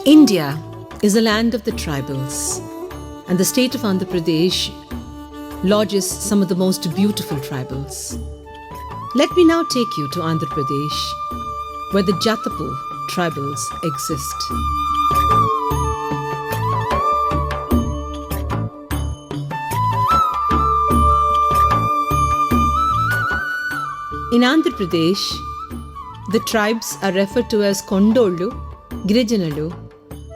India is the land of the tribals, and the state of Andhra Pradesh lodges some of the most beautiful tribals. Let me now take you to Andhra Pradesh, where the Jatapu tribals exist. In Andhra Pradesh, the tribes are referred to as Kondolu, Girijanalu,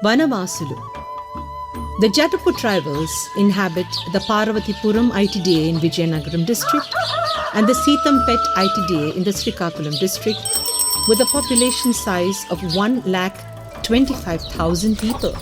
Vanavasulu. The Jatapu tribals inhabit the Parvatipuram ITDA in Vijayanagaram district and the Sitampet ITDA in the Srikakulam district, with a population size of 1,25,000 people.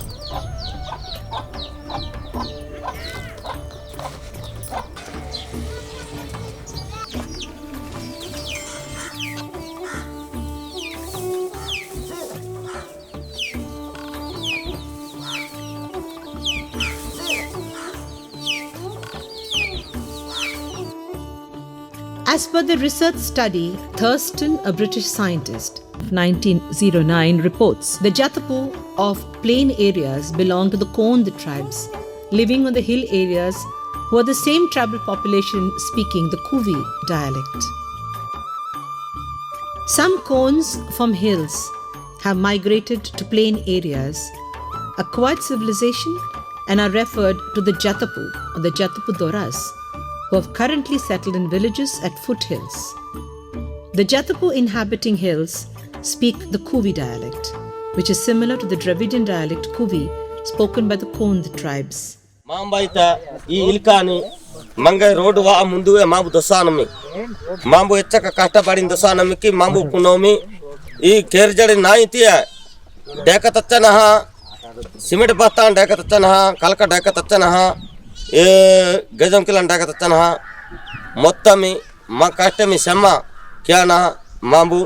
As per the research study, Thurston, a British scientist, 1909 reports the Jatapu of plain areas belong to the Kond tribes, living on the hill areas, who are the same tribal population speaking the Kuvi dialect. Some Konds from hills have migrated to plain areas, acquired civilization, and are referred to the Jatapu or the Jatapu Doras, who have currently settled in villages at foothills. The Jatapu inhabiting hills speak the Kuvi dialect, which is similar to the Dravidian dialect Kuvi spoken by the Kond tribes. Mambaita, Ilkani, Mangai Road wa Mundu, Mambu Dosanami, Mambu Etaka Katabar in Dosanamiki, Mambu Kunomi, E. Kerja 90, Dekatanaha, Simit Batan, Dekatanaha, Kalka Dekatanaha. Ganjam के लंडा का तचना मोत्तमी मां काटे में शम्मा क्या ना मांबू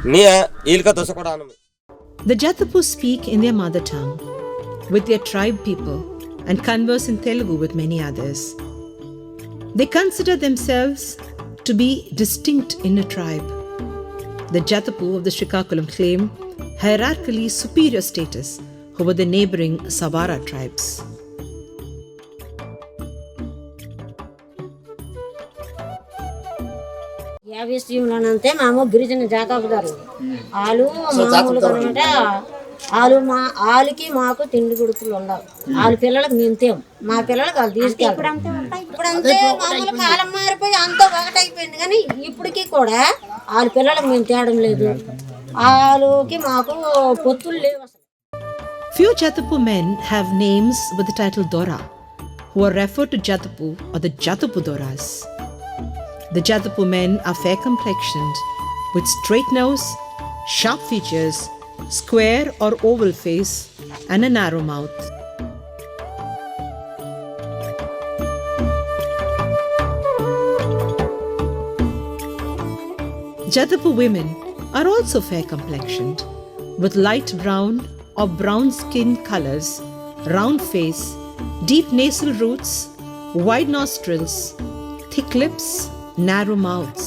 निया ईल का तो सकड़ान में. The Jatapu speak in their mother tongue with their tribe people and converse in Telugu with many others. They consider themselves to be distinct in a tribe. The Jatapu of the Srikakulam claim hierarchically superior status over the neighboring Savara tribes. యావిష్యంలోనంతే మాము గిరిజన జాతాపుదారు ఆలు మామూలుగా అనమాట ఆలుకి మాకు తిండి గుడుకులు ఉండవు ఆలు పిల్లలకు నింతేం మా పిల్లలకు వాళ్ళు తీసుకెళ్తాం ఇప్పుడంతే మామూలు కాలం మారిపోయి అంతా ఒకటైపోయింది కానీ ఇప్పటికీ కూడా ఆలు పిల్లలకు మేము తేడం లేదు ఆలుకి మాకు పొత్తులు లేవు అసలు. Few Jatapu men have names with the title Dora, who are referred to Jatapu or the Jatapu Doras. The Jatapu men are fair complexioned, with straight nose, sharp features, square or oval face, and a narrow mouth. Jatapu women are also fair complexioned, with light brown or brown skin colors, round face, deep nasal roots, wide nostrils, thick lips, narrow mouths.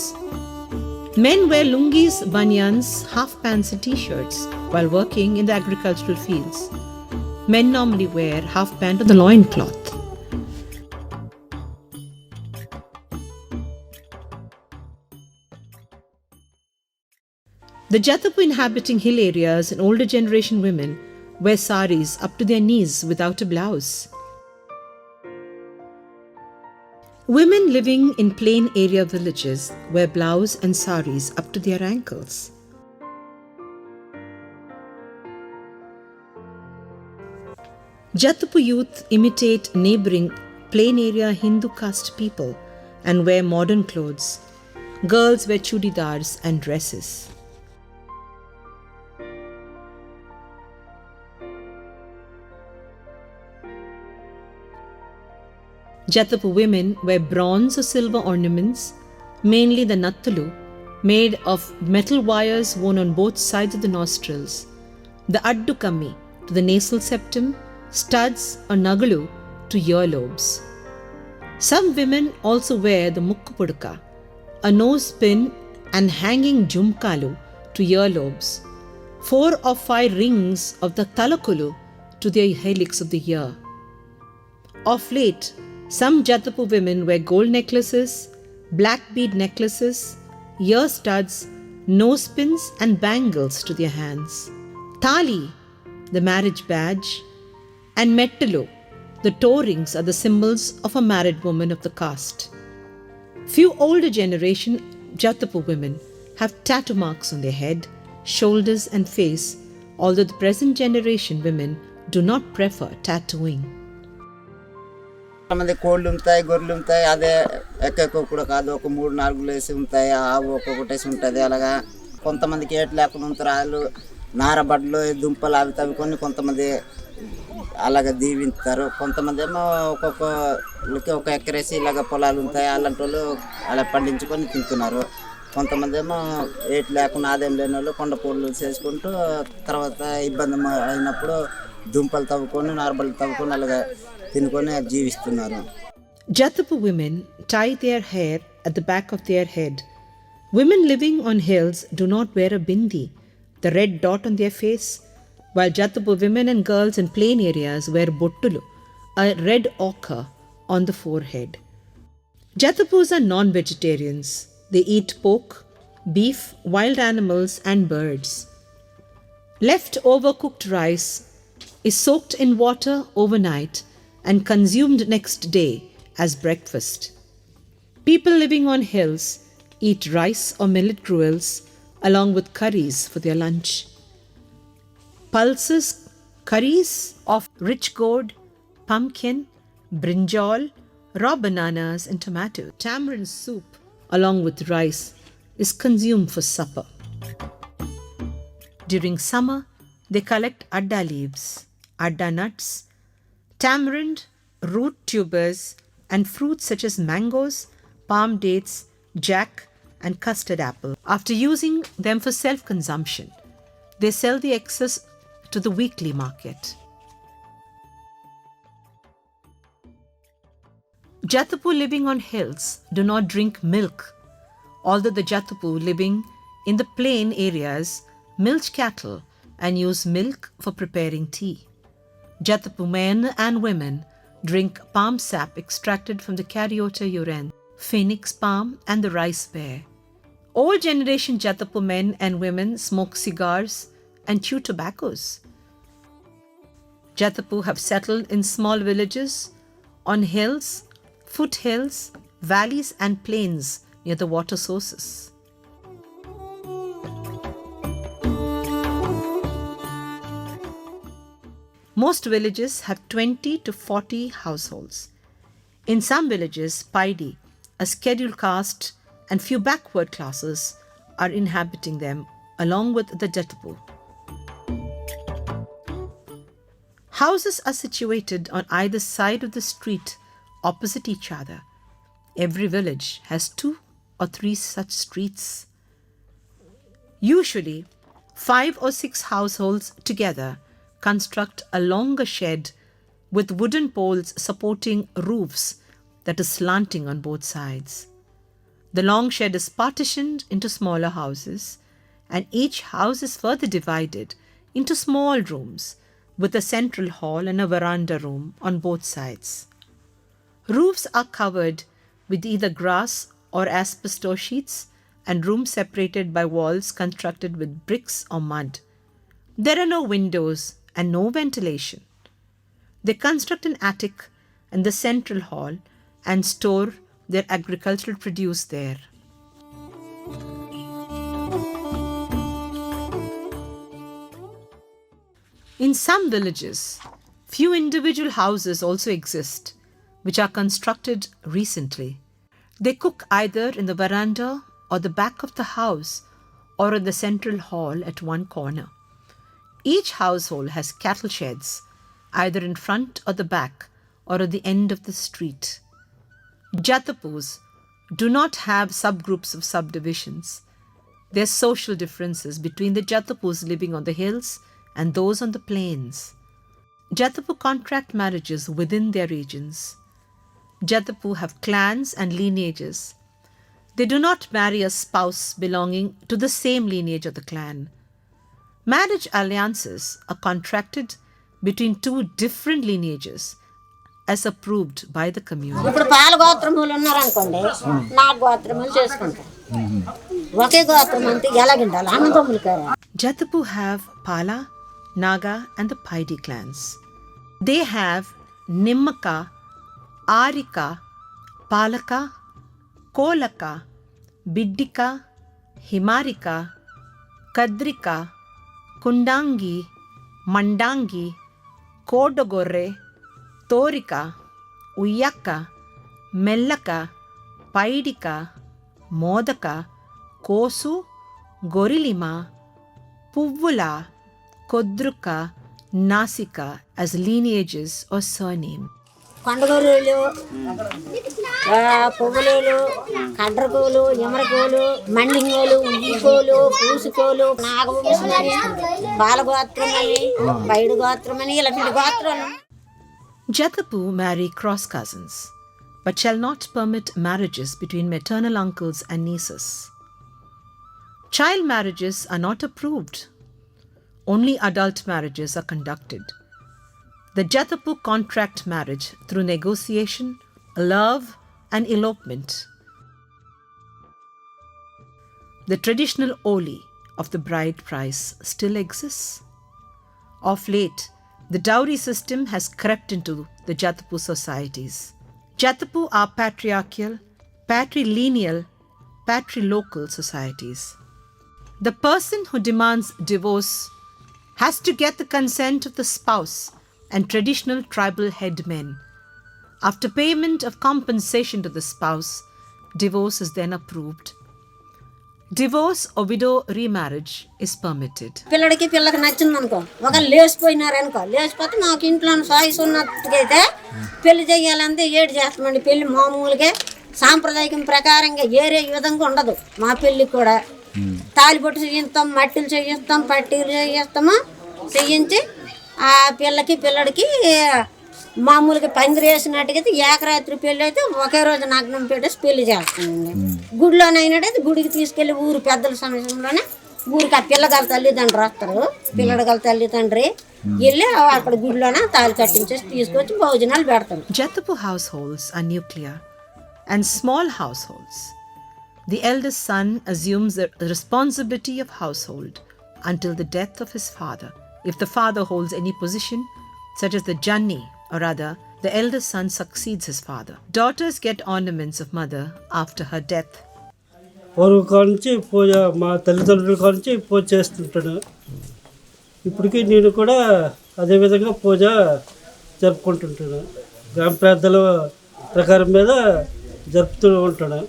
Men wear lungis, banyans, half pants and t-shirts while working in the agricultural fields. Men normally wear half pant or the loincloth. The Jatapu inhabiting hill areas and older generation women wear saris up to their knees without a blouse. Women living in plain area villages wear blouse and saris up to their ankles. Jatapu youth imitate neighboring plain area Hindu caste people and wear modern clothes. Girls wear chudidars and dresses. Jatapu women wear bronze or silver ornaments, mainly the nattalu, made of metal wires worn on both sides of the nostrils, the addu kammi to the nasal septum, studs or nagalu to earlobes. Some women also wear the mukku a nose pin and hanging jumkalu to earlobes, 4 or 5 rings of the talakulu to the helix of the ear. Of late, some Jatapu women wear gold necklaces, black bead necklaces, ear studs, nose pins and bangles to their hands. Thali, the marriage badge, and mettalu, the toe rings, are the symbols of a married woman of the caste. Few older generation Jatapu women have tattoo marks on their head, shoulders and face, although the present generation women do not prefer tattooing. కొంతమంది కోళ్ళు ఉంటాయి, గొర్రెలు ఉంటాయి. అదే ఎక్కెక్కువ కూడా కాదు, ఒక 3-4 వేసి ఉంటాయి. ఆవు ఒక్కొక్కటేసి ఉంటుంది. అలాగా కొంతమందికి ఏటు లేకుండా ఉంటారు. వాళ్ళు నారబడ్లు దుంపలు అవి తవ్వుకొని కొంతమంది అలాగ దీవిస్తారు. కొంతమంది ఏమో ఒక్కొక్కరికి ఒక ఎకరేసి ఇలాగ పొలాలు ఉంటాయి. అలాంటి వాళ్ళు అలా పండించుకొని తింటున్నారు. కొంతమంది ఏమో ఏటు లేకుండా ఆదాయం లేని వాళ్ళు కొండపూళ్ళు చేసుకుంటూ తర్వాత ఇబ్బంది అయినప్పుడు దుంపలు తవ్వుకొని నారబడ్లు తవ్వుకొని అలాగా తినుకొని జీవిస్తున్నారు. Jatapu women tie their hair at the back of their head. Women living on hills do not wear a bindi, the red dot on their face, while Jatapu women and girls in plain areas wear bottulu, a red ochre on the forehead. Jatapus are non-vegetarians. They eat pork, beef, wild animals and birds. Left overcooked rice is soaked in water overnight and consumed next day as breakfast. People living on hills eat rice or millet gruels along with curries for their lunch. Pulses, curries of rich gourd, pumpkin, brinjal, raw bananas and tomato. Tamarind soup along with rice is consumed for supper. During summer, they collect adda leaves, adda nuts, tamarind, root tubers, and fruits such as mangoes, palm dates, jack, and custard apple. After using them for self-consumption, they sell the excess to the weekly market. Jatapu living on hills do not drink milk, although the Jatapu living in the plain areas milk cattle and use milk for preparing tea. Jatapu men and women drink palm sap extracted from the Caryota urine, phoenix palm and the rice bear. Old generation Jatapu men and women smoke cigars and chew tobaccos. Jatapu have settled in small villages, on hills, foothills, valleys and plains near the water sources. Most villages have 20 to 40 households. In some villages, Paidi, a scheduled caste, and few backward classes are inhabiting them along with the Jatapu. Houses are situated on either side of the street opposite each other. Every village has 2 or 3 such streets. Usually, 5 or 6 households together construct a longer shed with wooden poles supporting roofs that is slanting on both sides. The long shed is partitioned into smaller houses, and each house is further divided into small rooms with a central hall and a veranda room on both sides. Roofs are covered with either grass or asbestos sheets, and rooms separated by walls constructed with bricks or mud. There are no windows and no ventilation. They construct an attic and the central hall and store their agricultural produce there. In some villages, few individual houses also exist, which are constructed recently. They cook either in the veranda or the back of the house or in the central hall at one corner. Each household has cattle sheds, either in front or the back or at the end of the street. Jatapus do not have subgroups of subdivisions. There's social differences between the Jatapus living on the hills and those on the plains. Jatapu contract marriages within their regions. Jatapu have clans and lineages. They do not marry a spouse belonging to the same lineage of the clan. Marriage alliances are contracted between two different lineages as approved by the community. ఇప్పుడు పాల గోత్రములు ఉన్నారనుకోండి, నా గోత్రములు చేసుకుంటారు. ఒకే గోత్రం అంతా ఎలాగుండాలి అన్నదమ్ములు కదా. Jatapu have Pala, Naga and the Paidi clans. They have Nimmaka, Arika, Palaka, Kolaka, Biddika, Himarika, Kadrika, Kundangi, Mandangi, Kodogorre, Torika, Uyaka, Mellaka, Paidika, Modaka, Kosu, Gorilima, Puvula, Kodruka, Nasika as lineages or surname. కొండగొర్రెలు, పువ్వులు, కండ్రకోలు, ఎమరకోలు, మండింగోలు, ఉయ్యికోలు, పూసుకోలు, నాగవంశమని, బాలగోత్రమని, బయడు గోత్రమని ఇలాంటి గోత్రాలు. Jatapu marry cross cousins, but shall not permit marriages between maternal uncles and nieces. Child marriages are not approved. Only adult marriages are conducted. The Jatapu contract marriage through negotiation, love, and elopement. The traditional oli of the bride price still exists. Of late, the dowry system has crept into the Jatapu societies. Jatapu are patriarchal, patrilineal, patrilocal societies. The person who demands divorce has to get the consent of the spouse and traditional tribal headmen. After payment of compensation to the spouse, divorce is then approved. Divorce or widow remarriage is permitted. పిల్లడికి పిల్లకి నచ్చిందనుకో, ఒక లేచిపోయినారనుకో, లేచిపోతే మాకు ఇంట్లో సాయిస్ ఉన్నట్టుగైతే పెళ్లి చేయాలంటే ఏడు చేస్తామండి. పెళ్లి మామూలుగా సాంప్రదాయకం ప్రకారంగా ఏరే విధంగా ఉండదు. మా పెళ్ళికి కూడా తాలిబొట్టు చేయిస్తాం, మట్టిలు చేయిస్తాం, పట్టీలు చేయిస్తాము. చేయించి ఆ పిల్లడికి మామూలుగా పందిరి వేసినట్టుగైతే ఏకరాత్రి పెళ్ళి అయితే ఒకే రోజు నగ్నం పెట్టేసి పెళ్లి చేస్తామండి. గుడిలోనైనట్టయితే గుడికి తీసుకెళ్ళి ఊరు పెద్దల సమయంలోనే ఊరికి ఆ పిల్లగాల తల్లిదండ్రులు వస్తారు. పిల్లడగల తల్లిదండ్రి వెళ్ళి అక్కడ గుడిలోనే తాళి కట్టించేసి తీసుకొచ్చి భోజనాలు పెడతారు. Jatapu households are nuclear and small households. The eldest son assumes the responsibility of household until the death of his father. If the father holds any position, such as the Janni, or rather, the eldest son succeeds his father. Daughters get ornaments of mother after her death. పూర్వ కాలం నుంచి పూజ మా తల్లిదండ్రుల కాలం నుంచి పూజ చేస్తుంటాను. ఇప్పటికీ నేను కూడా అదేవిధంగా పూజ జరుపుకుంటుంటాను. గ్రామ పెద్దల ప్రకారం మీద జరుపుతూ ఉంటాను.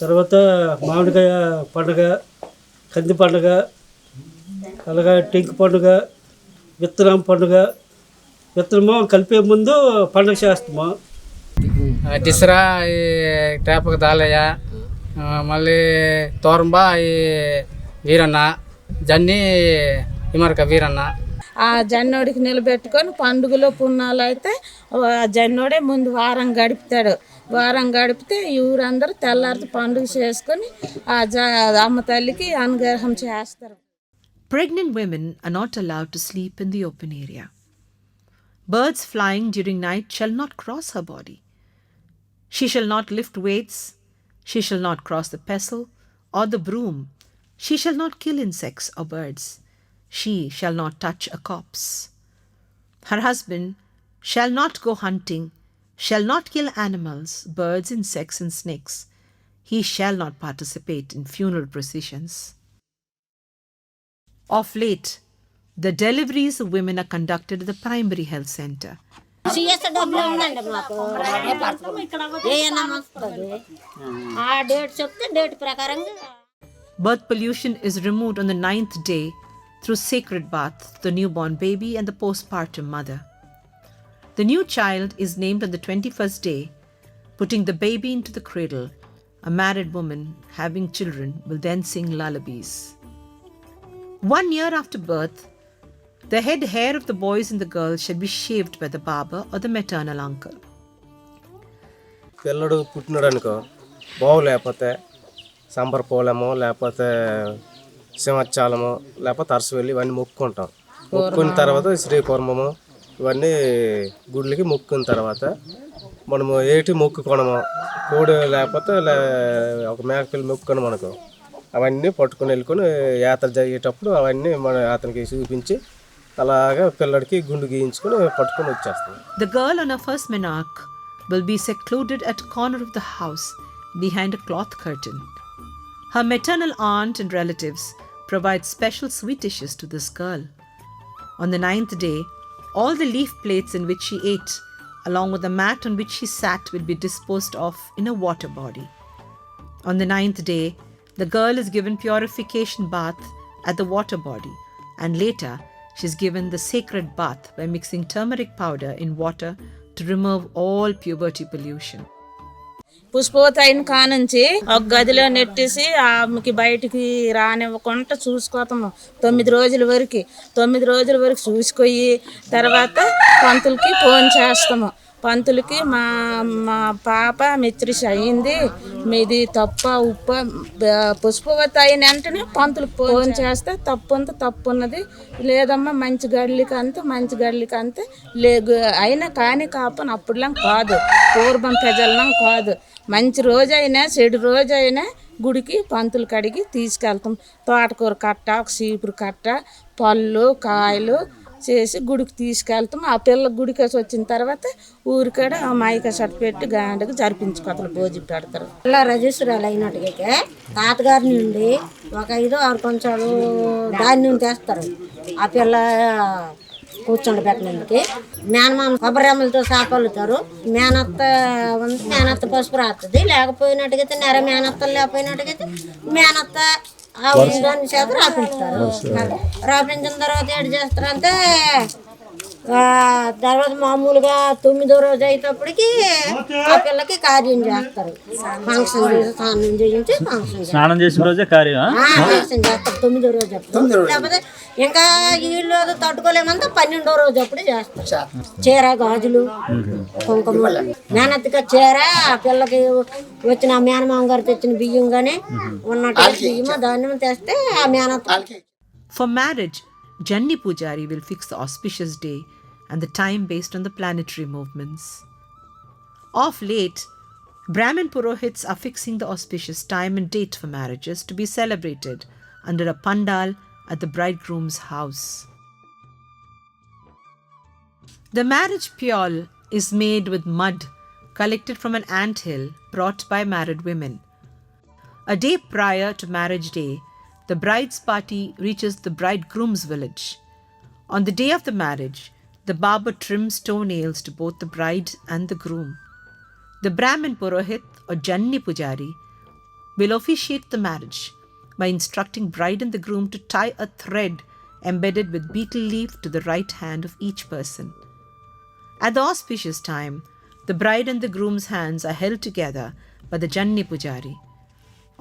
తర్వాత మామిడికాయ పండుగ, కంది పండుగ, అలాగే టెంకు పండుగ, విత్తనం పండుగ. విత్తనము కలిపే ముందు పండుగ చేస్తాము. దసరా ఈ టేపక దాలయ్య, మళ్ళీ తోరంబా ఈ వీరన్న, జన్ని ఇమరక వీరన్న. ఆ జన్నోడికి నిలబెట్టుకొని పండుగలో పున్నాలు అయితే ఆ జన్నోడే ముందు వారం గడుపుతాడు. వారం గడిపితే ఈ ఊరందరూ తెల్లారితో పండుగ చేసుకొని ఆ అమ్మ తల్లికి అనుగ్రహం చేస్తారు. Pregnant women are not allowed to sleep in the open area. Birds flying during night shall not cross her body. She shall not lift weights. She shall not cross the pestle or the broom. She shall not kill insects or birds. She shall not touch a corpse. Her husband shall not go hunting, shall not kill animals, birds, insects, and snakes. He shall not participate in funeral processions. Of late, the deliveries of women are conducted at the primary health center. CS డబ్బులు ఉందండి మాకు. ఏమన్నా వస్తుంది ఆ date చెప్తే date ప్రకారంగా. Birth pollution is removed on the 9th day through sacred bath to the newborn baby and the postpartum mother. The new child is named on the 21st day, putting the baby into the cradle a married woman having children will then sing lullabies. 1 year after birth, the head hair of the boys and the girls should be shaved by the barber or the maternal uncle. పిల్లడు పుట్టినాడు అనుకో, బావు లేకపోతే సంబరపోలేమో, లేకపోతే సింహచాలమో, లేకపోతే అరసవెల్లి ఇవన్నీ మొక్కుకుంటాం. మొక్కున్న తర్వాత శ్రీకూర్మము ఇవన్నీ గుళ్ళకి మొక్కున్న తర్వాత మనము ఏటి మొక్కుకోనము, కోడి లేకపోతే ఒక మేకపిల్లి మొక్కుకున్నాం అనుకో, అవన్నీ పట్టుకొని వెళ్ళుకొని యాత్ర జరిగేటప్పుడు అవన్నీ మన అతనికి చూపించి అలాగా పిల్లడికి గుండు గీయించుకొని పట్టుకొని వచ్చేస్తాం. The girl on her first menarche will be secluded at a corner of the house behind a cloth curtain. Her maternal aunt and relatives provide special sweet dishes to this girl. On the 9th day, all the leaf plates in which she ate, along with the mat on which she sat, will be disposed of in a water body. On the 9th day, the girl is given purification bath at the water body, and later she is given the sacred bath by mixing turmeric powder in water to remove all puberty pollution. పుష్పవతి అయిన కానుంచి ఒక గదిలో నెట్టేసి ఆమెకి బయటికి రానివ్వకుండా చూసుకోతాము 9 రోజుల వరకు. 9 రోజుల వరకు చూసుకొని తర్వాత పంతులకి ఫోన్ చేస్తాము. పంతులకి మా పాప మెచ్యూరిటీ అయ్యింది, మీది తప్ప ఉప్ప. పుష్పవతి అయిన వెంటనే పంతులకు ఫోన్ చేస్తే తప్పు ఉన్నది, లేదమ్మా మంచి గడిలికి అంతే అయినా కానీ కాపని అప్పుడులా కాదు, పూర్వం ప్రజలం కాదు. మంచి రోజైనా చెడు రోజైనా గుడికి పంతులు కడిగి తీసుకెళ్తాం. తోటకూర కట్ట, ఒక చీపురు కట్ట, పళ్ళు కాయలు చేసి గుడికి తీసుకెళ్తాం. ఆ పిల్ల గుడికి వచ్చిన తర్వాత ఊరికాడ మైక షర్ట్ పెట్టి గాండకి జరిపించుకోవాలి, భోజనం పెడతారు. ఇలా రజిస్టరాలు అయినట్టుగా తాతగారి నుండి ఒక 5-6 కొంచాలు ధాన్యం తెస్తారు. ఆ పిల్ల కూర్చొని పెట్టడానికి మేనమామ కొబ్బరిమ్మలతో సాపలుతారు. మేనత్త పసుపు రాస్తుంది. లేకపోయినట్టుగైతే మేనత్తలు లేకపోయినట్టుగైతే మేనత్త దాని చేత రాపించుతారు. రాపించిన తర్వాత ఏడు చేస్తారంటే తర్వాత మామూలుగా 9వ రోజు అయ్యేటప్పటికి ఆ పిల్లకి కార్యం చేస్తారు. ఫంక్షన్ స్నానం చేయించి స్నానం చేసిన రోజే ఫంక్షన్ చేస్తారు 9వ రోజు అప్పుడు. లేకపోతే ఇంకా వీళ్ళు తట్టుకోలేమంతా 12వ రోజు అప్పుడు చేస్తారు. చీర గాజులు కుంకుమ మేనత్తగా చీర, ఆ పిల్లకి వచ్చిన మేనమామ గారు తెచ్చిన బియ్యం కానీ ఉన్నట్టు బియ్యమో ధాన్యం తెస్తే ఆ మేనత్త. For marriage, Janni Pujari will fix the auspicious day and the time based on the planetary movements. Of late, Brahmin Purohits are fixing the auspicious time and date for marriages to be celebrated under a pandal at the bridegroom's house. The marriage pyol is made with mud collected from an anthill brought by married women. A day prior to marriage day, the bride's party reaches the bridegroom's village. On the day of the marriage, the barber trims toenails to both the bride and the groom. The Brahmin Purohit or Janni Pujari will officiate the marriage by instructing bride and the groom to tie a thread embedded with betel leaf to the right hand of each person. At the auspicious time, the bride and the groom's hands are held together by the Janni Pujari.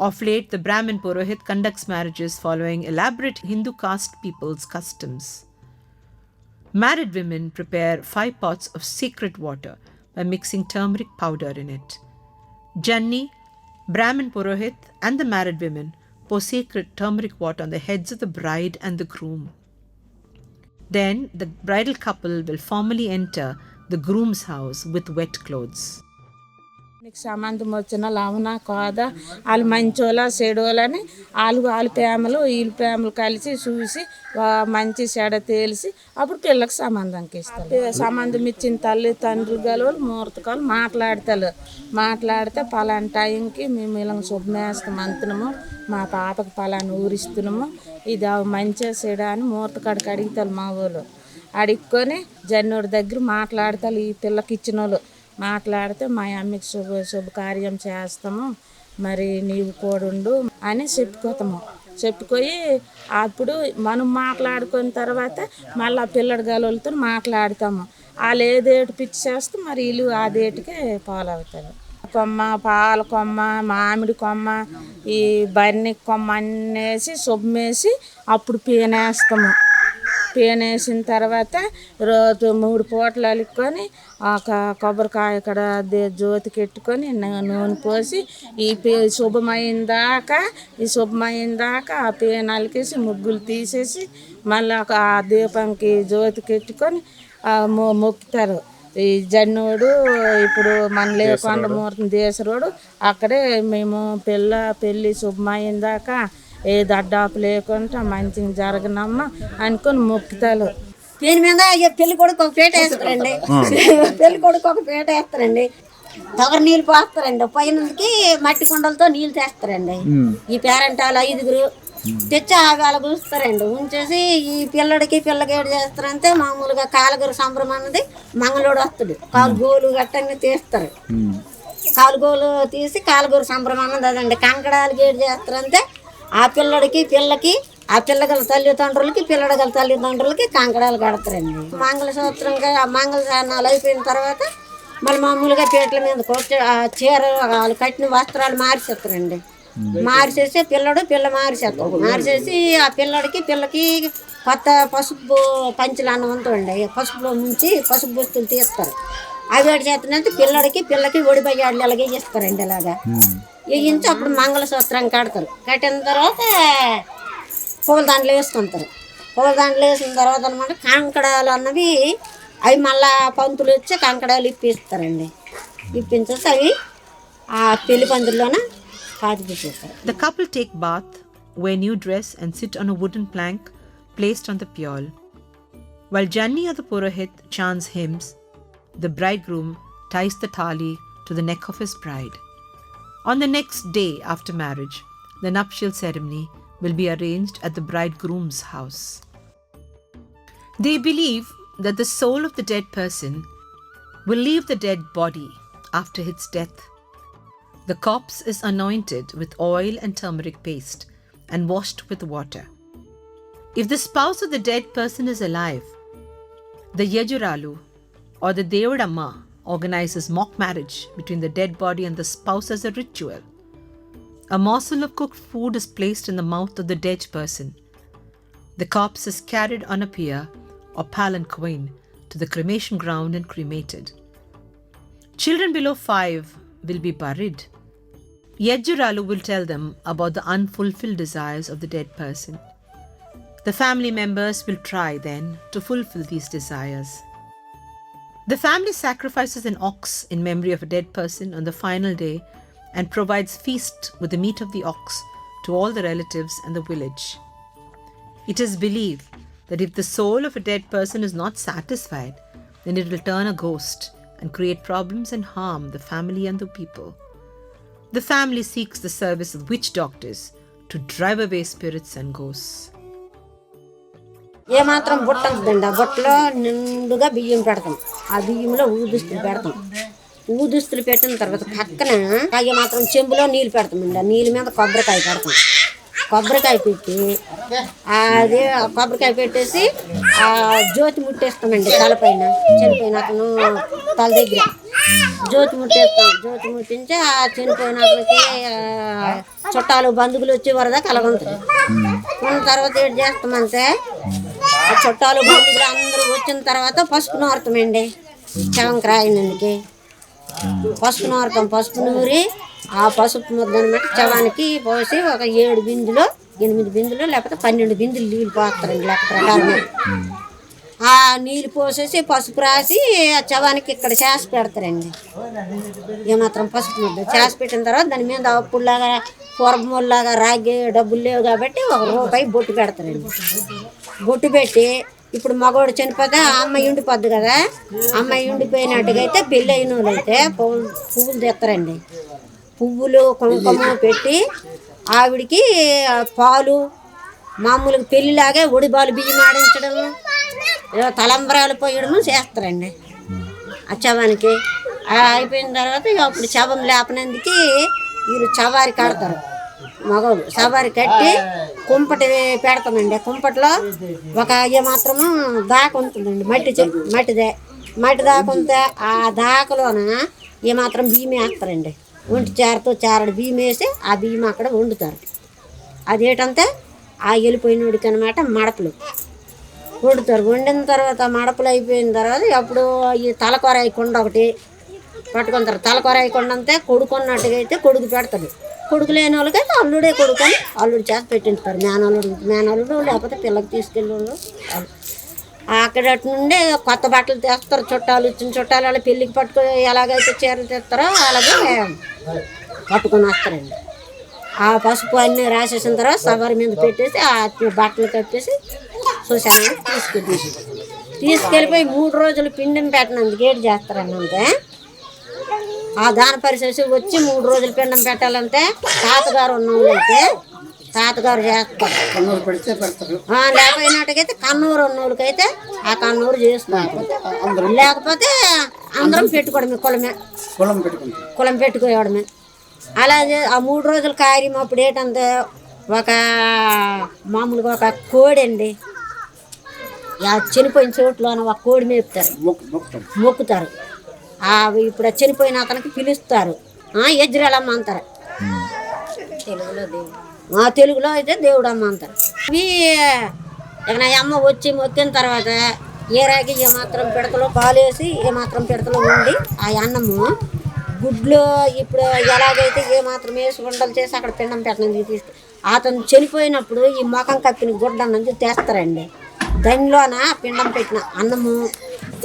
Of late, the Brahmin Purohit conducts marriages following elaborate Hindu caste people's customs. Married women prepare 5 pots of sacred water by mixing turmeric powder in it. Janni, Brahmin Purohit, and the married women pour sacred turmeric water on the heads of the bride and the groom. Then, the bridal couple will formally enter the groom's house with wet clothes. నీకు సంబంధం వచ్చిన లవణ కోద వాళ్ళు మంచోళ్ళ చెడోళ్ళని వాళ్ళ ప్రేమలు వీళ్ళ ప్రేమలు కలిసి చూసి మంచి చెడ తేలిసి అప్పుడు పిల్లకి సంబంధంకి ఇస్తారు. సంబంధం ఇచ్చిన తల్లి తండ్రులు గలవాళ్ళు ముహూర్తకాలు మాట్లాడితే పలానా టైంకి మేము ఇలా శుభమేస్తాం అంటున్నాము, మా పాపకి పలానా ఊరిస్తున్నాము, ఇది మంచిగా చెడ అని ముహూర్తకాడికి అడుగుతారు. మా వాళ్ళు అడుక్కొని జన్నుడి దగ్గర మాట్లాడతారు. ఈ పిల్లకి ఇచ్చిన వాళ్ళు మాట్లాడితే మా అమ్మకి శుభకార్యం చేస్తాము, మరి నీవు కూడుండు అని చెప్పుకొని అప్పుడు మనం మాట్లాడుకున్న తర్వాత మళ్ళీ ఆ పిల్లడి గలలతో మాట్లాడతాము. వాళ్ళు ఏ డేట్ పిచ్చి చేస్తే మరి వీళ్ళు ఆ డేట్కే ఫాలో అవుతారు. కొమ్మ, పాల కొమ్మ, మామిడి కొమ్మ, ఈ బర్ని కొమ్మ అన్నేసి శుభ్రమేసి అప్పుడు పేనేస్తాము. పేనేసిన తర్వాత రోజు 3 పూటలు అలుక్కొని ఒక కొబ్బరికాయ ఇక్కడ జ్యోతికి పెట్టుకొని నూనె పోసి ఈ శుభమైన దాకా ఆ పేను అలికేసి ముగ్గులు తీసేసి మళ్ళీ ఆ దీపంకి జ్యోతికి పెట్టుకొని మొక్కుతారు. ఈ జన్నోడు ఇప్పుడు మన కొండమూర్తి దేశరోడు అక్కడే మేము పెళ్ళి శుభమైన దాకా ఏ దడ్డాపు లేకుండా మంచిగా జరగనమ్మా అనుకొని మొక్కుతారు. పేరు మీద పెళ్లి కొడుకు ఒక పేట వేస్తారండి. పెళ్లి కొడుకు ఒక పేట వేస్తారండి. తొగరు నీళ్ళు పోస్తారండి. పైనకి మట్టి కుండలతో నీళ్ళు తెస్తారండి. ఈ పేరెంటాలు 5గురు తెచ్చి ఆగాల ఉంచుతారండి. ఉంచేసి ఈ పిల్లడికి పిల్లగేడు చేస్తారంటే మామూలుగా కాలుగూరు సంబరం అన్నది మంగళోడు వస్తాడు. కాలుగోలు గట్టంగా తీస్తారు. కాలుగోలు తీసి కాలుగూరు సంబరం అన్నది అదండి. కంకడాలు గేడు చేస్తారంటే ఆ పిల్లడికి పిల్లకి ఆ పిల్లగల తల్లిదండ్రులకి పిల్లడగల తల్లిదండ్రులకి కంకడాలు కడతారండి. మంగళసూత్రంగా ఆ మంగళస్నానాలు అయిపోయిన తర్వాత మళ్ళీ మామూలుగా పీటల మీద కొట్టి ఆ చీర వాళ్ళు కట్టిన వస్త్రాలు మార్చేస్తారండి. మార్చేసి పిల్ల మార్చేసి ఆ పిల్లకి కొత్త పసుపు పంచులు అన్నం ఉంటుందండి. పసుపులో ముంచి పసుపు బుస్తులు తీస్తారు. అవి ఏడు చేస్తానంటే పిల్లకి ఒడిబయ్యాళ్ళు అలాగే ఇస్తారండి. ఇలాగా వేయించి అప్పుడు మంగళసూత్రం కడతారు. కట్టిన తర్వాత పూలదండలు వేసుకుంటారు. పూలదండలు వేసిన తర్వాత అనమాట కంకడాలు అన్నవి అవి మళ్ళా పంతులు వచ్చి కంకడాలు ఇప్పిస్తారండి. ఇప్పించేసి అవి ఆ పెళ్లి పందిరిలోన పాతిపిస్తారు. The couple take bath, wear new dress and sit on a wooden plank placed on the pyol. While Janni or the Purohit chants hymns, the bridegroom ties the thali to the neck of his bride. On the next day after marriage, the nuptial ceremony will be arranged at the bridegroom's house. They believe that the soul of the dead person will leave the dead body after its death. The corpse is anointed with oil and turmeric paste and washed with water. If the spouse of the dead person is alive, the Yajuralu or the Devadamma organizes mock marriage between the dead body and the spouse as a ritual. A morsel of cooked food is placed in the mouth of the dead person. The corpse is carried on a pyre or palanquin to the cremation ground and cremated. Children below 5 will be buried. Yajuralu will tell them about the unfulfilled desires of the dead person. The family members will try then to fulfill these desires. The family sacrifices an ox in memory of a dead person on the final day and provides feast with the meat of the ox to all the relatives and the village. It is believed that if the soul of a dead person is not satisfied, then it will turn a ghost and create problems and harm the family and the people. The family seeks the service of witch doctors to drive away spirits and ghosts. ఏమాత్రం బుట్ట ఉంటుందండి. ఆ బుట్టలో నిండుగా బియ్యం పెడతాం. ఆ బియ్యంలో ఊదుస్తులు పెడతాం. ఊదుస్తులు పెట్టిన తర్వాత పక్కన ఏమాత్రం చెంబులో నీళ్ళు పెడతామండి. ఆ నీళ్ళ మీద కొబ్బరికాయ పెడతాం. కొబ్బరికాయ పెట్టి అదే కొబ్బరికాయ పెట్టేసి ఆ జ్యోతి ముట్టేస్తామండి. తలపైన చనిపోయిన అతను తల దగ్గర జ్యోతి ముట్టేస్తాం. జ్యోతి ముట్టించి ఆ చనిపోయిన అతనికి చుట్టాలు బంధువులు వచ్చి వరదాకా అలా ఉంటుంది. ఉన్న తర్వాత ఏం చేస్తామంటే ఆ చుట్టాలు బంధువులు అందరూ వచ్చిన తర్వాత పసుపు నూరుతామండి. శవంకి రాయినందుకే పసుపు నూరుతాం. పసుపు నూరి ఆ పసుపు ముద్దనమాట శవానికి పోసి ఒక 7 బిందులు 8 బిందులు లేకపోతే 12 బిందులు నీళ్ళు పోస్తారండి. లెక్క ప్రకారం ఆ నీళ్ళు పోసేసి పసుపు రాసి ఆ శవానికి ఇక్కడ చేసి పెడతారండి. ఏమాత్రం పసుపు ముద్ద చేసి పెట్టిన తర్వాత దాని మీద అప్పుడులాగా పూర్వములాగా రాగి డబ్బులు లేవు కాబట్టి ₹1 బొట్టు పెడతారండి. బొట్టు పెట్టి ఇప్పుడు మగవాడు చనిపోతే ఆ అమ్మాయి ఉండిపోద్ది కదా. అమ్మాయి ఉండిపోయినట్టుగా అయితే పెళ్ళి అయిన వాళ్ళు అయితే పువ్వులు తెస్తారండి. పువ్వులు కుంకుమ పెట్టి ఆవిడికి పాలు మామూలుగా పెళ్ళిలాగే ఒడిబాలు బియ్యం ఆడించడం తలంబరాలు పోయడము చేస్తారండి. ఆ శవానికి అయిపోయిన తర్వాత ఇక అప్పుడు శవం లేపనందుకు వీళ్ళు చవారి కడతారు. మగవాళ్ళు సవారి కట్టి కుంపటి పెడతామండి. కుంపటిలో ఒక ఏమాత్రము దాక ఉంటుందండి. మట్టి దాకుంటే ఆ దాకలోన ఏమాత్రం బియ్యం వేస్తారండి. ఒంటి చారతో చారడు బియ్యం వేసి ఆ బియ్యం అక్కడ వండుతారు. అదేటంటే ఆ వెళ్ళిపోయినోడికి అనమాట మడపలు వండుతారు. వండిన తర్వాత మడపలు అయిపోయిన తర్వాత అప్పుడు ఈ తలకొరాయి కొండ ఒకటి పట్టుకుంటారు. తలకొరాయి కొండ అంతే కొడుకున్నట్టుగా అయితే కొడుకు పెడతాడు. కొడుకు లేని వాళ్ళకైతే అల్లుడే కొడుకొని అల్లుడు చేత పెట్టింటారు. మేనల్లుడు లేకపోతే పిల్లకి తీసుకెళ్ళి అక్కడ నుండి కొత్త బట్టలు తెస్తారు. చుట్టాలు వచ్చిన చుట్టాలు వాళ్ళ పెళ్ళికి పట్టుకొని ఎలాగైతే చీరలు తెస్తారో అలాగే పట్టుకొని వస్తారండి. ఆ పసుపు అన్నీ రాసేసిన తర్వాత సవరి మీద పెట్టేసి ఆ బట్టలు కట్టేసి శ్మశానానికి తీసుకెళ్ళిపోయి 3 రోజులు పిండిని పెట్టినందుకు ఏడు చేస్తారండి. అంతే ఆ దాన పరిచేసి వచ్చి 3 రోజులు పిండం పెట్టాలంటే తాతగారు ఉన్నోళ్ళు అయితే తాతగారు చేస్తారు. లేకపోయినట్టుకైతే కన్నూరు ఉన్నోళ్ళకైతే ఆ కన్నూరు చేస్తున్నారు. లేకపోతే అందరం పెట్టుకోవడమే కులం పెట్టుకోవడమే. అలాగే ఆ 3 రోజుల కార్యం అప్పుడు ఏంటంటే ఒక మామూలుగా ఒక కోడి అండి చనిపోయిన చోట్లోనే ఒక కోడి మేపుతారు, మొక్కుతారు. ఇప్పుడు చనిపోయిన అతనికి పిలుస్తారు, యజ్రాలమ్మ అంటారు. తెలుగులో అయితే దేవుడు అమ్మ అంటారు. ఇవి ఇక అమ్మ వచ్చి మొక్కిన తర్వాత ఏరాకి ఏమాత్రం పిడతలో పాలు వేసి ఏమాత్రం పిడతలో ఉండి ఆ అన్నము గుడ్లు ఇప్పుడు ఎలాగైతే ఏమాత్రం వేసి ఉండలు చేసి అక్కడ పిండం పెట్టడానికి తీసుకు అతను చనిపోయినప్పుడు ఈ మొఖం కప్పిన గుడ్డ అన్నది తెస్తారండి. దానిలోన పిండం పెట్టిన అన్నము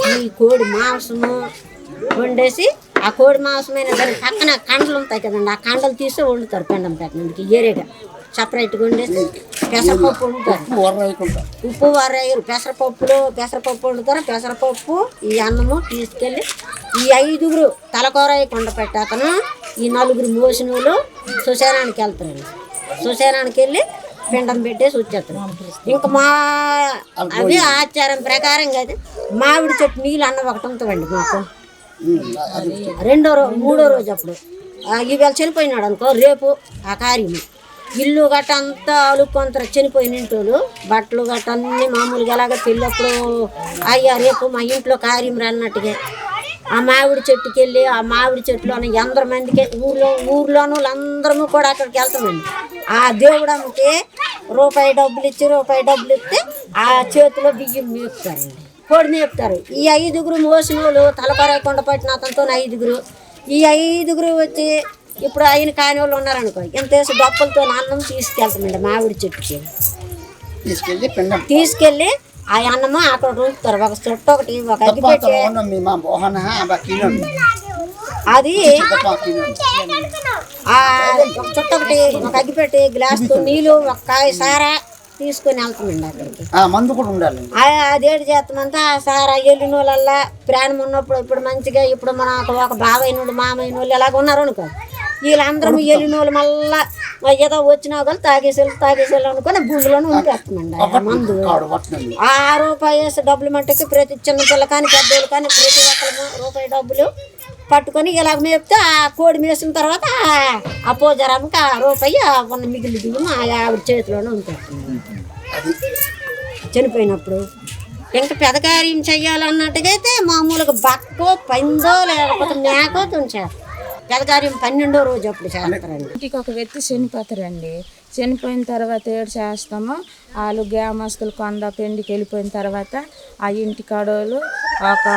ఈ కోడి మాంసము వండేసి ఆ కోడి మాంసమైన దాని పక్కన కండలు ఉంటాయి కదండి, ఆ కండలు తీసి వండుతారు పిండం పెట్టినందుకు ఏరేగా సపరేట్గా వండేసి పెసరపప్పు వండుతారు. ఉప్పు వరయ్యరు పెసరపప్పు వండుతారు. పెసరపప్పు ఈ అన్నము తీసుకెళ్ళి ఈ 5గురు తలకూరాయి కొండ పెట్టాకను ఈ 4గురు మోసినోళ్ళు శ్మశానానికి వెళ్తారండి. శ్మశానానికి వెళ్ళి పిండం పెట్టేసి వచ్చేస్తారు. ఇంకా అవి ఆచారం ప్రకారంగా అయితే మామిడి చెట్టు నీళ్ళు అన్నం ఒకటి ఉంటుందండి మాకు. మూడో రోజు అప్పుడు ఇవాళ చనిపోయినాడు అనుకో, రేపు ఆ కార్యము ఇల్లు గట్ట అంతా అలుక్కొంటారు. చనిపోయిన ఇంటోళ్ళు బట్టలు గట్ట అన్నీ మామూలుగా ఎలాగ పెళ్ళప్పుడు అయ్యా రేపు మా ఇంట్లో కార్యం రాన్నట్టుగా ఆ మామిడి చెట్టుకి వెళ్ళి ఆ మామిడి చెట్టులోనే ఎందరు మందికి ఊర్లోనూ అందరము కూడా అక్కడికి వెళ్తామండి. ఆ దేవుడమ్మకి రూపాయి డబ్బులు ఇస్తే ఆ చేతిలో బియ్యం మేపుతారండి, కోడి మేపుతారు. ఈ 5గురు మోసిన వాళ్ళు తలకొరాయి కొండ పట్టిన అతనితో 5గురు, ఈ 5గురు వచ్చి ఇప్పుడు ఆయన కాని వాళ్ళు ఉన్నారనుకో ఎంత వేసి డప్పులతో అన్నం తీసుకెళ్తామండి మామిడి చెట్టుకి తీసుకెళ్ళి ఆ అన్నము అక్కడ ఉంచుతారు. ఒక చుట్ట ఒకటి ఒక అగ్గిపెట్టి అది ఒక చుట్ట ఒకటి ఒక అగ్గిపెట్టి గ్లాస్తో నీళ్ళు ఒక కాయ సారా తీసుకొని వెళ్తామండి అక్కడికి. మందు కూడా ఉండాలి. అదేడు చేస్తామంటే ఆ సారా వెళ్ళిన వాళ్ళల్లా ప్రాణం ఉన్నప్పుడు ఇప్పుడు మంచిగా ఇప్పుడు మన ఒక బావైనోళ్ళు మామైనోళ్ళు ఎలాగ ఉన్నారు అనుకో, వీళ్ళందరూ వెళ్ళిన వాళ్ళు మళ్ళా ఏదో వచ్చినా కానీ తాగేసేళ్ళు అనుకొని భూమిలోనే ఉంపేస్తామండి మందు. రూపాయి వేసి డబ్బులు మట్టుకి ప్రతి చిన్న పిల్ల కానీ పెద్దోళ్ళు కానీ ప్రతి ఒక్కరు రూపాయి డబ్బులు పట్టుకొని ఇలాగ మేపితే ఆ కోడి మేసిన తర్వాత ఆ పూజారానికి ఆ రూపాయి ఉన్న మిగిలిన బియ్యం ఆవిడ చేతిలోనే ఉంపేస్తున్నాం. చనిపోయినప్పుడు ఇంకా పెదకార్యం చెయ్యాలన్నట్టుగా అయితే మామూలుగా బక్కో పందో లేకపోతే మేకో ఉంచారు. పెదకార్యం 12వ రోజు అప్పుడు చేస్తారండి. ఇంటికి ఒక వ్యక్తి చనిపోతారండి. చనిపోయిన తర్వాత ఏడు చేస్తామో వాళ్ళు గ్రామస్తులు కొండ పెండికి వెళ్ళిపోయిన తర్వాత ఆ ఇంటి కాడోళ్ళు ఒక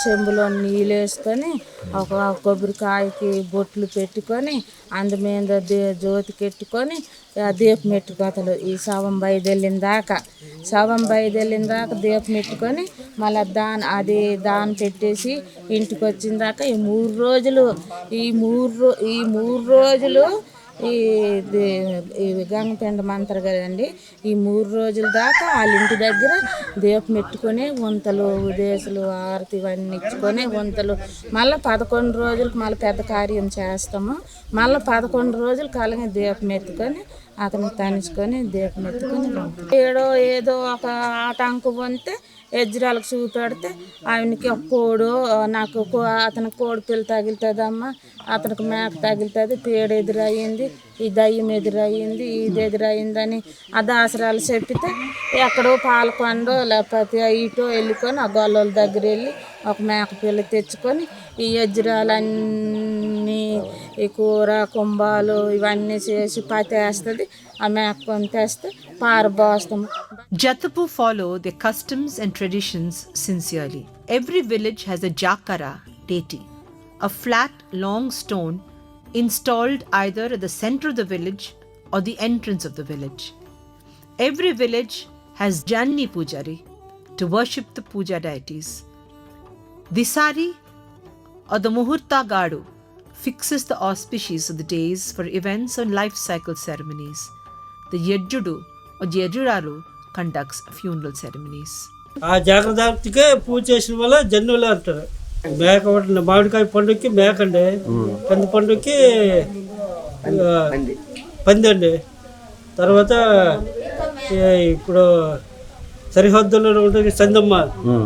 చెంబులో నీళ్ళు వేసుకొని ఒక కొబ్బరికాయకి బొట్లు పెట్టుకొని అందు మీద జ్యోతికి పెట్టుకొని దీపం పెట్టుకోతలు ఈ శవం బయలుదేరిన దాకా దీపం పెట్టుకొని మళ్ళీ దాన్ని పెట్టేసి ఇంటికి వచ్చిన దాకా ఈ 3 రోజులు ఈ మూడు రోజులు ఈ గంగపిండం అంటారు కదండి. ఈ 3 రోజుల దాకా వాళ్ళ ఇంటి దగ్గర దీపం పెట్టుకొని వంతలు ఉదేశులు ఆరతి ఇవన్నీ ఇచ్చుకొని వంతలు మళ్ళీ 11 రోజులకు మళ్ళీ పెద్ద కార్యం చేస్తాము. మళ్ళీ 11 రోజులు కలగా దీపం ఎత్తుకొని అతను తనుచుకొని దీపం ఎత్తుకొని ఏదో ఒక ఆటంకం పొందితే యజ్రాలకు చూపెడితే ఆయనకి ఒక కోడు నాకు అతనికి కోడి పిల్ల తగులుతుందమ్మా, అతనికి మేక తగులుతుంది, పేడ ఎదురయ్యింది, ఈ దయ్యం ఎదురయ్యింది, ఇది ఎదురయ్యిందని ఆ దాసరాలు చెప్పితే ఎక్కడో పాలకొండో లేకపోతే ఇటో వెళ్ళుకొని ఆ గొల్లల దగ్గర వెళ్ళి ఒక మేక పిల్ల తెచ్చుకొని ఈ యజ్రాలన్నీ ఈ కూర కుంభాలు ఇవన్నీ చేసి పతేస్తుంది. ఆ మేక కొని తెస్తే పారబోస్తాము. Jatapu follow their customs and traditions sincerely. Every village has a jakara deity, a flat, long stone installed either at the center of the village or the entrance of the village. Every village has Janni Pujari to worship the puja deities. Disari or the Muhurta Gadu fixes the auspicities of the days for events or life cycle ceremonies. The Yejjudu or Yejuralu conducts funeral ceremonies. ఆ జాగ్రత్తకే పూజ చేసిన వల్ల జన్నులు అంటారు. మేక మామిడికాయ పండుగకి మేక అండి, కంది పండుగకి పంది అండి. తర్వాత ఇప్పుడు సరిహద్దులో ఉంటుంది సందమ్మ,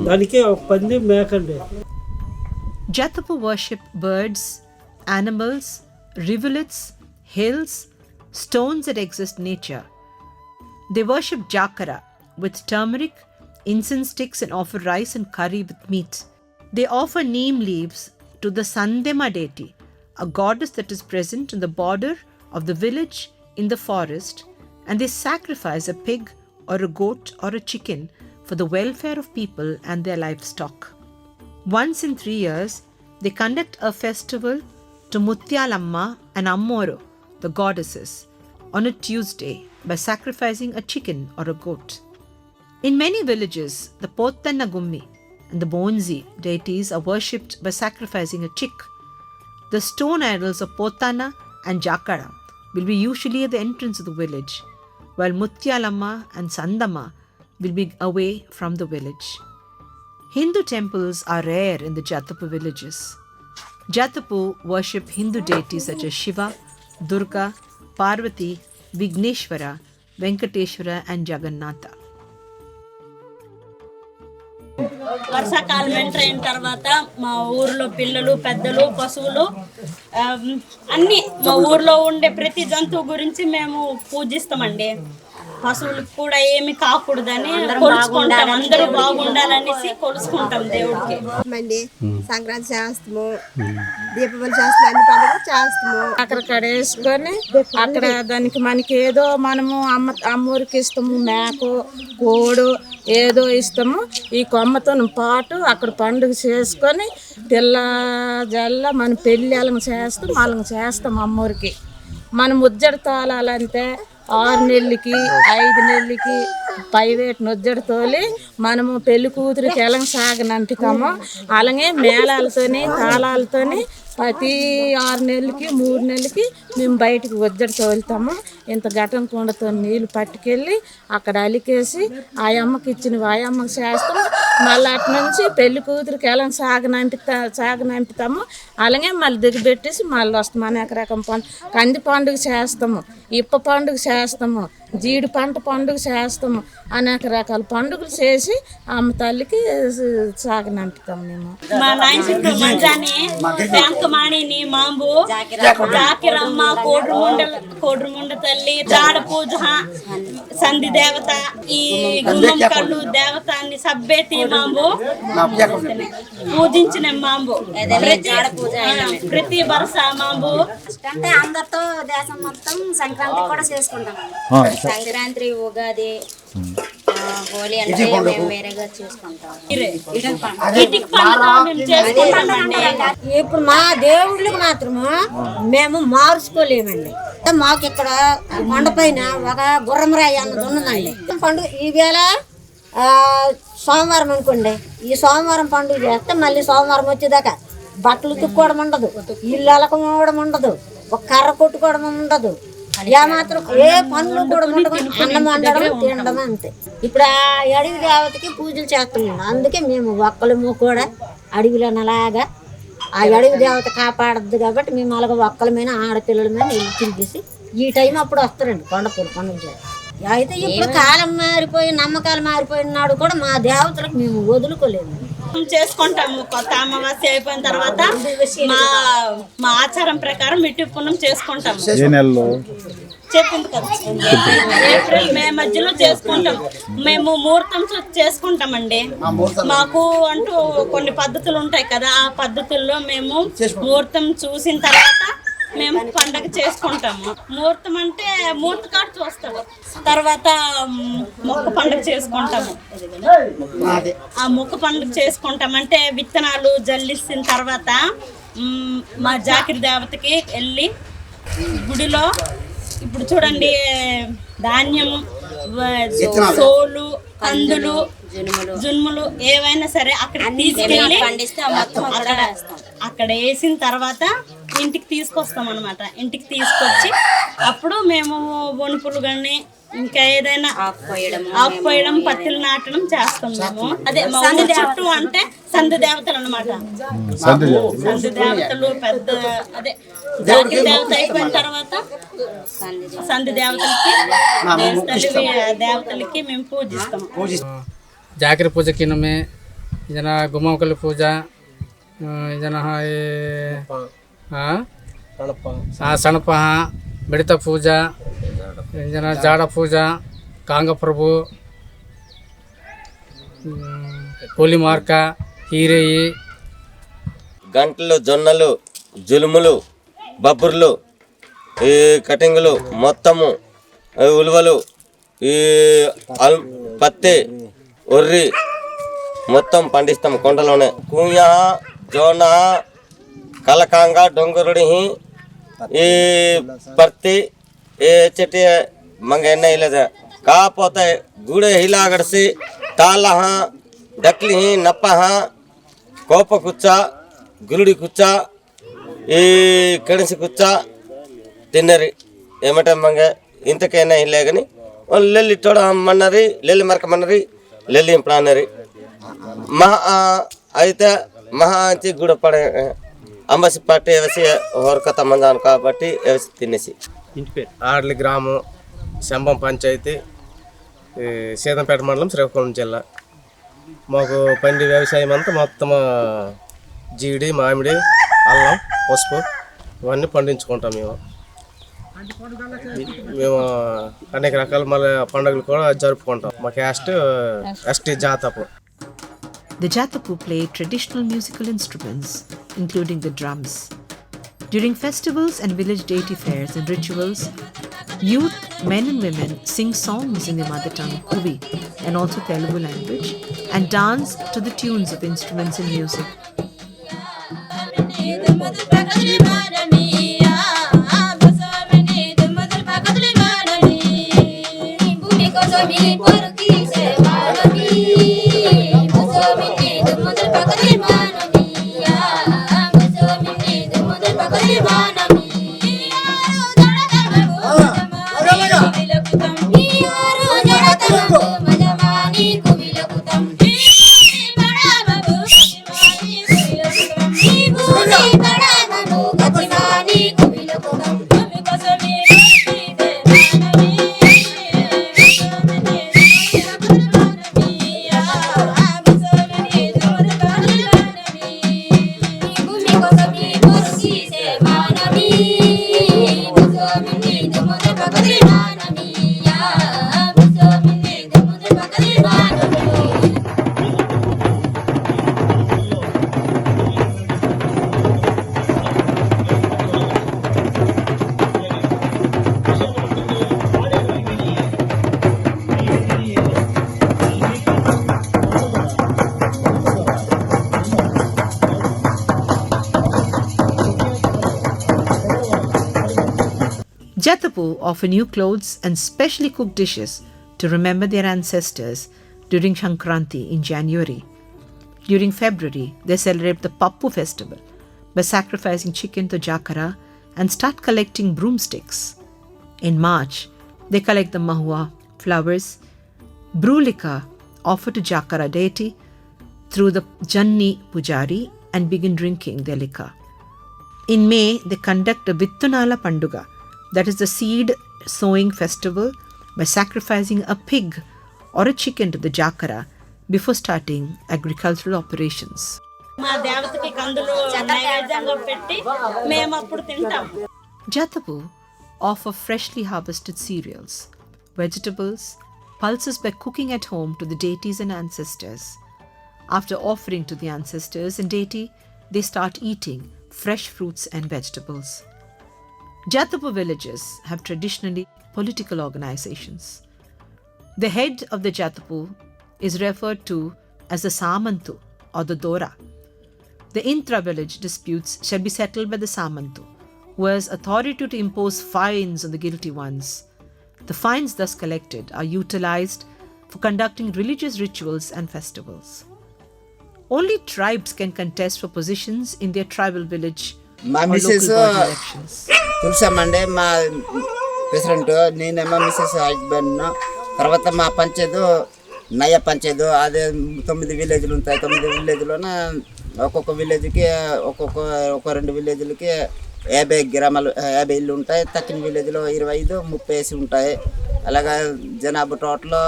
దానికి ఒక పంది మేక అండి. Jatapu worship birds, animals, rivulets, hills, stones that exist in nature. They worship Jakara with turmeric, incense sticks, and offer rice and curry with meat. They offer neem leaves to the Sandema deity, a goddess that is present in the border of the village in the forest, and they sacrifice a pig or a goat or a chicken for the welfare of people and their livestock. Once in 3 years, they conduct a festival to Mutyalamma and Ammoro, the goddesses, on a Tuesday by sacrificing a chicken or a goat. In many villages, the Pottanna Gummi and the Bonzi deities are worshipped by sacrificing a chick. The stone idols of Pottanna and Jakara will be usually at the entrance of the village, while Mutyalamma and Sandamma will be away from the village. Hindu temples are rare in the Jatapu villages. Jatapu worship Hindu deities such as Shiva, Durga, Parvati, Vigneshwara, Venkateshwara and Jagannatha. వర్షాకాలం enter అయిన తర్వాత మా ఊర్లో పిల్లలు పెద్దలు పశువులు అన్నీ మా ఊర్లో ఉండే ప్రతి జంతువు గురించి మేము పూజిస్తామండి. పశువులకు కూడా ఏమి కాకూడదని కొలుసుకుంటాం, అందరూ బాగుండాలనేసి కొలుసుకుంటాం దేవుడికి. సంక్రాంతి చేస్తాము, దీపావళి చేస్తాము, అన్ని పండుగలు చేస్తాము. అక్కడ వేసుకొని అక్కడ దానికి మనకి ఏదో మనము అమ్మూరికి ఇస్తాము, మేక కోడు ఏదో ఇస్తాము. ఈ కొమ్మతో పాటు అక్కడ పండుగ చేసుకొని పిల్ల జల్ల మన పెళ్ళి వాళ్ళని చేస్తాం, వాళ్ళని చేస్తాం అమ్మూరికి. మనం ముజ్జడ తోలాలంటే 6 నెలలకి 5 నెలలకి పైవేటి నుజ్జడ తోలి మనము పెళ్లి కూతురికి ఎలా సాగనంపుతామో అలాగే మేళాలతోని తాళాలతోని ప్రతి 6 నెలలకి 3 నెలలకి మేము బయటికి ఉజ్జడ తోలుతాము. ఇంత ఘటన కుండతో నీళ్ళు పట్టుకెళ్ళి అక్కడ అలికేసి ఆ అమ్మకి ఇచ్చిన ఆ అమ్మకి చేస్తాము. మళ్ళీ అటు నుంచి పెళ్లి కూతురికి ఎలా సాగనంపుతాము అలాగే మళ్ళీ దిగబెట్టేసి మళ్ళీ వస్తాము. అనేక రకం కంది పండుగ చేస్తాము, ఇప్ప పండుగ చేస్తాము, జీడి పంట పండుగ చేస్తాము. అనేక రకాల పండుగలు చేసి అమ్మ తల్లికి సాగనంపుతాము. మేము మా నాయన మంజాని బ్యాంకమాణిని మాంబు జాకిరమ్మ కోడ్రుముండ తల్లి జాడ పూజ సంధి దేవత ఈ గుమ్మం కళ్ళు దేవత అన్ని సబ్బేతి మాంబు పూజించిన మాంబు ప్రతి వరుస మాంబు అంటే అందరితో దేశం మొత్తం సంక్రాంతి కూడా చేసుకుంటాం. సంక్రాంతి ఉగాది హోలీ అంటే మేము వేరేగా చేసుకుంటాం. ఇప్పుడు మా దేవుళ్ళకి మాత్రము మేము మార్చుకోలేమండి. మాకు ఇక్కడ కొండపైన ఒక గుర్రంరాయి అన్నది ఉన్నదండి. పండుగ ఈవేళ సోమవారం అనుకోండి, ఈ సోమవారం పండుగ చేస్తే మళ్ళీ సోమవారం వచ్చేదాకా బట్టలు తుక్కోవడం ఉండదు, ఇల్లు అలకమవడం ఉండదు, ఒక కర్ర కొట్టుకోవడం ఉండదు, మాత్రం ఏ పనులు కూడా ఉండదు. అన్నం వండడం తినడం అంతే. ఇప్పుడు ఆ అడవి దేవతకి పూజలు చేస్తున్నాం. అందుకే మేము ఒక్కలము కూడా అడవిలో అలాగా ఆ అడవి దేవత కాపాడద్దు కాబట్టి మేము అలాగ ఒక్కల మీద ఆడపిల్లల మీద ఇల్లు తిరిగేసి ఈ టైం అప్పుడు వస్తారండి కొండపూడి పండుగ. అయితే ఇప్పుడు కాలం మారిపోయి నమ్మకాలు మారిపోయిన నాడు కూడా మా దేవతలకు మేము వదులుకోలేము, చేసుకుంటాము. కొత్త అమావాస్య అయిపోయిన తర్వాత మా ఆచారం ప్రకారం మిట్టి పున్నం చేసుకుంటాము. చెప్పింది కదా, ఏప్రిల్ మే మధ్యలో చేసుకుంటాం. మేము ముహూర్తం చేసుకుంటామండి. మాకు అంటూ కొన్ని పద్ధతులు ఉంటాయి కదా, ఆ పద్ధతుల్లో మేము ముహూర్తం చూసిన తర్వాత మేము పండగ చేసుకుంటాము. ముహూర్తం అంటే ముహూర్త కార్డు చూస్తాము, తర్వాత మొక్క పండుగ చేసుకుంటాము. ఆ మొక్క పండుగ చేసుకుంటాం అంటే విత్తనాలు జల్లిసిన తర్వాత మా జాకిరి దేవతకి వెళ్ళి గుడిలో, ఇప్పుడు చూడండి ధాన్యం, సోలు, కందులు, జున్ములు ఏవైనా సరే అక్కడ తీసుకెళ్ళి అక్కడ వేసిన తర్వాత ఇంటికి తీసుకొస్తాం అనమాట. ఇంటికి తీసుకొచ్చి అప్పుడు మేము వణుపులు కానీ ఇంకా ఏదైనా ఆకుపోయడం, పత్తులు నాటడం చేస్తాం మేము. అదే మా ఊరి చుట్టూ అంటే సంధి దేవతలు అనమాట. సంధి దేవతలు పెద్ద అదే జాకిరి దేవత అయిపోయిన తర్వాత సంధి దేవతలకి మేము పూజిస్తాం. ಜಾಕಿರಿ ಪೂಜೆ ಕಿನ್ನೊಮ್ಮೆ ಇದನ್ನ ಗುಮ್ಮಕಲ್ಲಿ ಪೂಜಾ ಇದನ್ನ ಸಣಪ ಬೆಡಿತ ಪೂಜಾ ಇದನ್ನ ಜಾಡ ಪೂಜಾ ಕಾಂಗಪ್ರಭು కోలి మార్క హీరేయి గంటలు, జొన్నలు, జులుములు, బబ్బుర్లు, ఈ కటింగులు మొత్తము, ఉలువలు, ఈ పత్తి, ఒర్రి మొత్తం పండిస్తాం కొండలోనే. కూయా, జోన, కలకాంగ, డొంగరుడి, ఈ పత్తి, ఏ చెట్టు మంగ ఎన్న ఇల్లద కాకపోతే గూడె హిలాగడిసి తాళ్ళ, డక్లి, నప్ప, కోప కుచ్చ, గురుడి కుచ్చ, ఈ కణిసి కుచ్చ తిన్నరి ఏమంటే మంగ ఇంతకైనా ఇల్లే కానీ వాళ్ళు లెల్లి తోడ మన్నరి, లెల్లి మరకమన్నరి, లెల్లి ఇంప్లానరి మహా అయితే మహా అంచి గుడ పడే అంబసి పట్టి వేసి హోరకత మందాను కాబట్టి వేసి తినేసి. ఆడ్లి గ్రామం, శంభం పంచాయతీ, సీతంపేట మండలం, శ్రీకాకుళం జిల్లా. మాకు పండి వ్యవసాయం అంతా మొత్తం జీడి, మామిడి, అల్లం, పసుపు ఇవన్నీ పండించుకుంటాం మేము. మేము అనేక రకాల మళ్ళీ పండుగలు కూడా జరుపుకుంటాం. మా caste ST Jatapu. The Jatapu play traditional musical instruments, including the drums. During festivals and village deity fairs and rituals, youth, men and women sing songs in their mother tongue, Kuvi, and also Telugu language, and dance to the tunes of instruments and music. Jatapu offer new clothes and specially cooked dishes to remember their ancestors during Sankranti in January. During February, they celebrate the Pappu festival by sacrificing chicken to Jakara and start collecting broomsticks. In March, they collect the mahua, flowers, brew liquor offered to Jakara deity through the Janni Pujari and begin drinking their liquor. In May, they conduct a Vittunala Panduga, that is the seed sowing festival, by sacrificing a pig or a chicken to the Jakara before starting agricultural operations. Jatapu offer freshly harvested cereals, vegetables, pulses by cooking at home to the deities and ancestors. After offering to the ancestors and deity, they start eating fresh fruits and vegetables. Jatapu villages have traditionally political organizations. The head of the Jatapu is referred to as the Samantu or the Dora. The intra-village disputes shall be settled by the Samantu, who has authority to impose fines on the guilty ones. The fines thus collected are utilized for conducting religious rituals and festivals. Only tribes can contest for positions in their tribal village మా or local మిస్సెస్ body elections. తులసమ్మండే మా president, నేనేమో missus husband. తర్వాత మా పంచాయతీ నయ పంచాయతీ, అదే 9 విలేజ్లు ఉంటాయి. 9 విలేజ్లోన ఒక్కొక్క విలేజ్కి ఒక 2 విలేజ్లకి 50 గ్రామాలు 50 ఇల్లు ఉంటాయి. తక్కిన విలేజ్లో 25-30 ఉంటాయి. అలాగా జనాభా టోటల్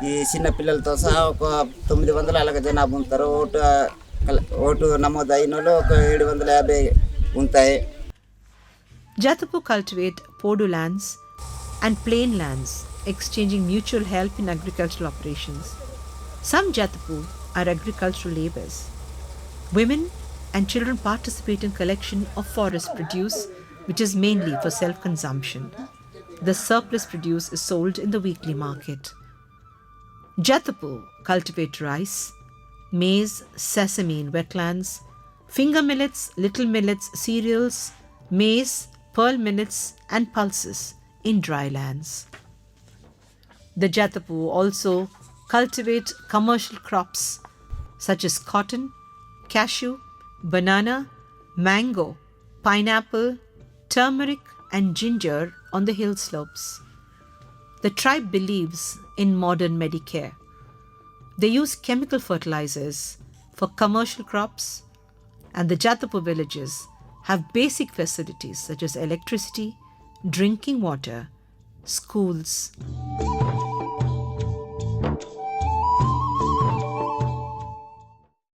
ఈ చిన్న పిల్లలతో సహా ఒక 900 అలాగ జనాభా ఉంటారు. ఓటు నమోదు అయిన వాళ్ళు ఒక 750 ఉంటాయి. Jatapu cultivate podu lands and plain lands, exchanging mutual help in agricultural operations. Some Jatapu are agricultural labours. Women and children participate in collection of forest produce, which is mainly for self-consumption. The surplus produce is sold in the weekly market. Jatapu cultivate rice, maize, sesame in wetlands, finger millets, little millets, cereals, maize, pearl millets and pulses in dry lands. The Jatapu also cultivate commercial crops such as cotton, cashew, banana, mango, pineapple, turmeric and ginger on the hill slopes. The tribe believes in modern Medicare. They use chemical fertilizers for commercial crops, and the Jatapu villages have basic facilities such as electricity, drinking water, schools.